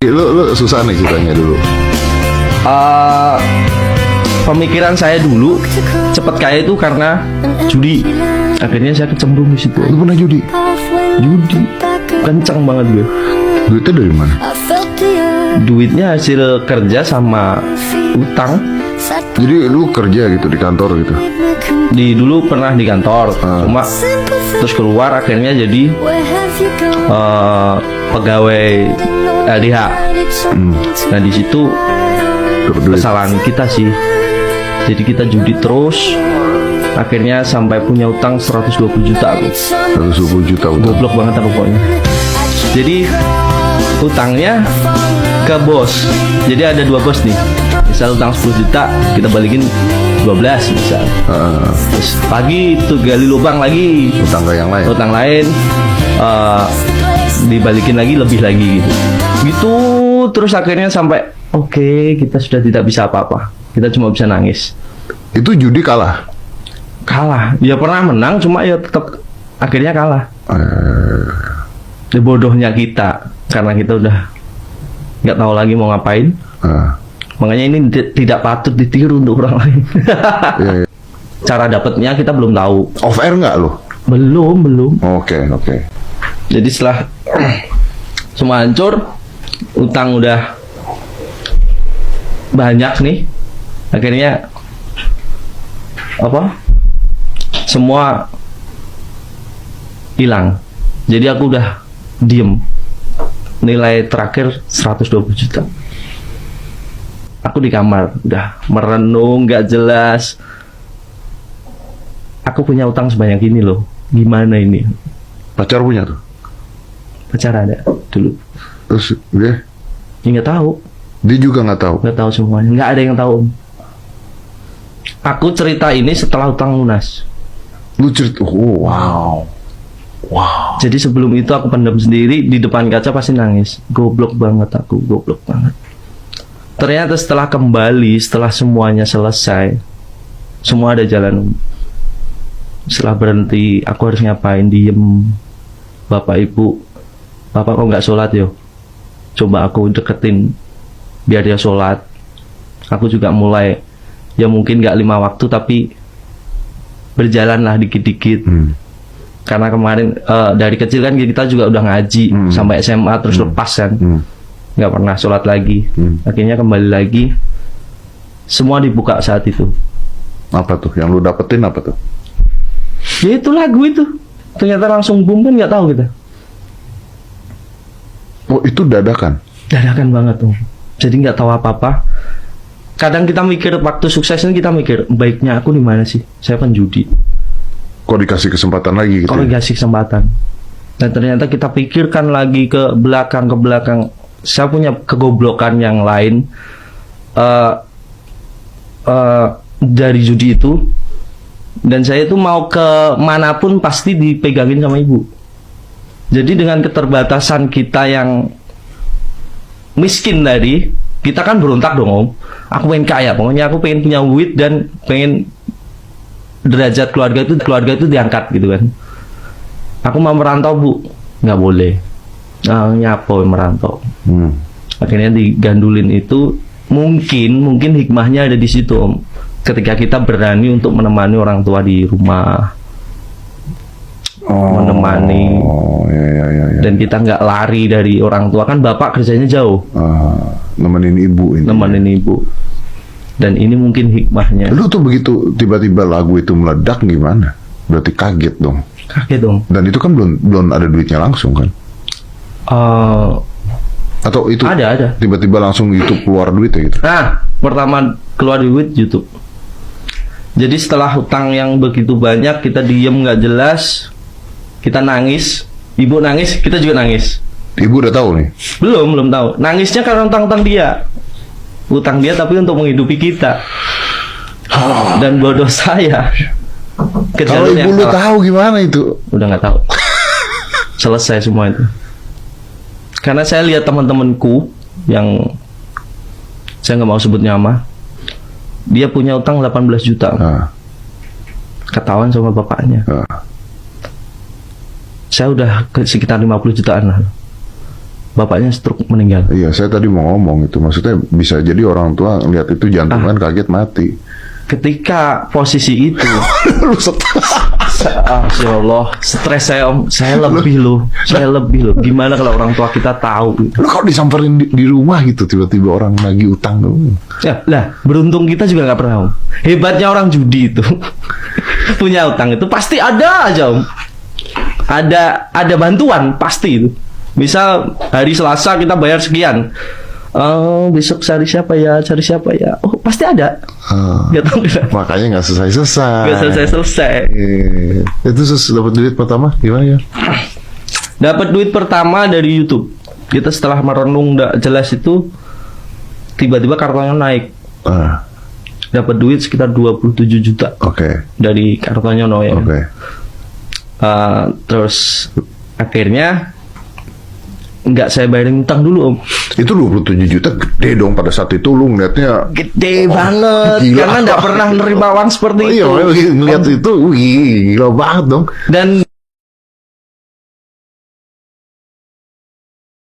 Lu susah nih ceritanya dulu. Pemikiran saya dulu cepet kaya itu karena judi. Akhirnya saya kecemplung di situ. Lu pernah judi? Judi kenceng banget gue. Duitnya dari mana? Duitnya hasil kerja sama utang. Jadi lu kerja gitu di kantor gitu? Dulu pernah di kantor, cuma terus keluar akhirnya jadi pegawai LDH. Nah di situ kesalahan kita sih. Jadi kita judi terus, akhirnya sampai punya utang 120 juta. 120 juta utang. Goblok banget pokoknya. Jadi utangnya ke bos. Jadi ada 2 bos nih. Misal utang 10 juta, kita balikin 12 misal. Terus pagi itu gali lubang lagi. Utang ke yang lain. Utang lain dibalikin lagi lebih lagi gitu. Gitu terus akhirnya sampai oke, kita sudah tidak bisa apa-apa. Kita cuma bisa nangis. Itu judi kalah? Kalah. Ya pernah menang, cuma ya tetap akhirnya kalah. Bodohnya kita, karena kita udah nggak tahu lagi mau ngapain. Makanya ini tidak patut ditiru untuk orang lain. Iya. Cara dapatnya kita belum tahu. Off air nggak lo? Belum. Oke. Jadi setelah semua hancur, utang udah banyak nih, akhirnya semua hilang. Jadi aku udah diem. Nilai terakhir 120 juta. Aku di kamar udah merenung, nggak jelas. Aku punya utang sebanyak ini loh. Gimana ini? Pacar punya tuh? Pacar ada dulu. Terus dia? Nggak tahu. Dia juga nggak tahu? Nggak tahu semuanya. Nggak ada yang tahu. Aku cerita ini setelah utang lunas. Lu cerita? Oh, wow. Jadi sebelum itu aku pendam sendiri di depan kaca pasti nangis. Goblok banget aku, goblok banget. Ternyata setelah kembali, setelah semuanya selesai, semua ada jalan. Setelah berhenti, aku harus ngapain? Diem. Bapak ibu, bapak kok nggak sholat yo? Coba aku deketin biar dia sholat. Aku juga mulai, ya mungkin nggak 5 waktu tapi berjalan lah dikit-dikit. Karena kemarin dari kecil kan kita juga udah ngaji sampai SMA terus lepas kan. Nggak pernah sholat lagi. Akhirnya kembali lagi, semua dibuka saat itu. Apa tuh yang lu dapetin? Apa tuh? Ya itu lagu itu ternyata langsung boom, kan nggak tahu kita. Oh itu dadakan Banget tuh. Jadi nggak tahu apa-apa. Kadang kita mikir waktu suksesnya, kita mikir baiknya aku di mana sih? Saya penjudi. Kok dikasih kesempatan lagi gitu? Kalau dikasih kesempatan. Dan ternyata kita pikirkan lagi ke belakang. Saya punya kegoblokan yang lain dari judi itu. Dan saya itu mau ke manapun pasti dipegangin sama ibu. Jadi dengan keterbatasan kita yang miskin tadi, kita kan berontak dong om. Aku pengen kaya, pokoknya aku pengen punya duit dan pengen derajat keluarga itu diangkat gitu kan. Aku mau merantau bu, nggak boleh. Nyapo merantau. Akhirnya digandulin itu. Mungkin hikmahnya ada di situ om. Ketika kita berani untuk menemani orang tua di rumah, menemani, dan kita nggak lari dari orang tua, kan bapak kerjanya jauh, nemenin ibu ini. Nemenin ibu. Dan ini mungkin hikmahnya. Lu tuh begitu tiba-tiba lagu itu meledak gimana? Berarti kaget dong. Kaget dong. Dan itu kan belum ada duitnya langsung kan? Atau itu ada. Tiba-tiba langsung YouTube keluar duit ya gitu? Nah, pertama keluar duit YouTube. Jadi setelah hutang yang begitu banyak, kita diem nggak jelas, kita nangis, ibu nangis, kita juga nangis. Ibu udah tahu nih? Belum tahu. Nangisnya karena utang dia, tapi untuk menghidupi kita. Dan bodoh saya. Kalau ibu lu tahu gimana itu? Udah nggak tahu. Selesai semua itu. Karena saya lihat teman-temanku yang saya nggak mau sebut nama, dia punya utang 18 juta. Ketahuan sama bapaknya. Saya udah sekitar 50 jutaan lah. bapaknya stroke meninggal. Iya, saya tadi mau ngomong itu. Maksudnya bisa jadi orang tua lihat itu jantungan kaget mati. Ketika posisi itu, Lu stres. ya Allah, stres saya Om. Saya lebih loh. Gimana kalau orang tua kita tahu? Lu kalau disamperin di rumah gitu tiba-tiba orang lagi utang lu. Ya, lah, beruntung kita juga nggak pernah Om. Hebatnya orang judi itu punya utang itu pasti ada aja Om. Ada bantuan pasti itu. Misal hari Selasa kita bayar sekian. Besok cari siapa ya? Oh, pasti ada. Nggak tahu kenapa. Makanya nggak selesai-selesai. Nggak selesai. Itu dapat duit pertama gimana ya? Dapat duit pertama dari YouTube. Kita setelah merenung nggak jelas itu, tiba-tiba kartunya naik. Dapat duit sekitar 27 juta Oke. dari kartunya ya. Oke. Terus akhirnya nggak saya bayarin utang dulu Om. Itu 27 juta gede dong pada saat itu lu ngeliatnya. Gede banget. Gila. Karena nggak pernah nerima uang seperti Iya, itu. ngeliat itu, wih, gila banget dong. Dan